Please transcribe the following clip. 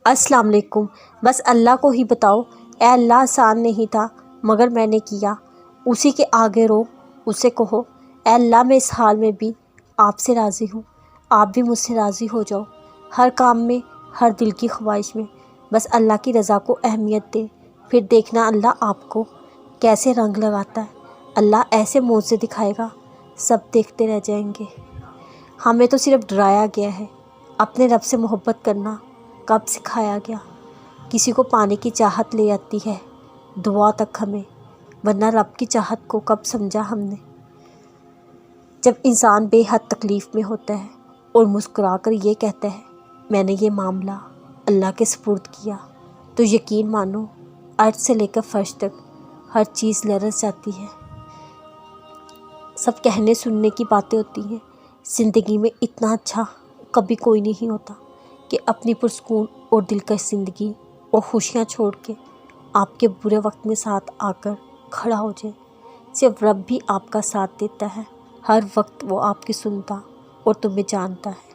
السلام علیکم۔ بس اللہ کو ہی بتاؤ، اے اللہ آسان نہیں تھا مگر میں نے کیا، اسی کے آگے رو، اسے کہو اے اللہ میں اس حال میں بھی آپ سے راضی ہوں، آپ بھی مجھ سے راضی ہو جاؤ، ہر کام میں، ہر دل کی خواہش میں بس اللہ کی رضا کو اہمیت دے، پھر دیکھنا اللہ آپ کو کیسے رنگ لگاتا ہے۔ اللہ ایسے موجزے دکھائے گا، سب دیکھتے رہ جائیں گے۔ ہمیں تو صرف ڈرایا گیا ہے، اپنے رب سے محبت کرنا کب سکھایا گیا؟ کسی کو پانے کی چاہت لے آتی ہے دعا تک ہمیں، ورنہ رب کی چاہت کو کب سمجھا ہم نے؟ جب انسان بے حد تکلیف میں ہوتا ہے اور مسکرا کر یہ کہتا ہے میں نے یہ معاملہ اللہ کے سپرد کیا، تو یقین مانو عرش سے لے کر فرش تک ہر چیز لرز جاتی ہے۔ سب کہنے سننے کی باتیں ہوتی ہیں، زندگی میں اتنا اچھا کبھی کوئی نہیں ہوتا کہ اپنی پرسکون اور دلکش زندگی اور خوشیاں چھوڑ کے آپ کے برے وقت میں ساتھ آ کر کھڑا ہو جائے۔ صرف رب بھی آپ کا ساتھ دیتا ہے، ہر وقت وہ آپ کی سنتا اور تمہیں جانتا ہے۔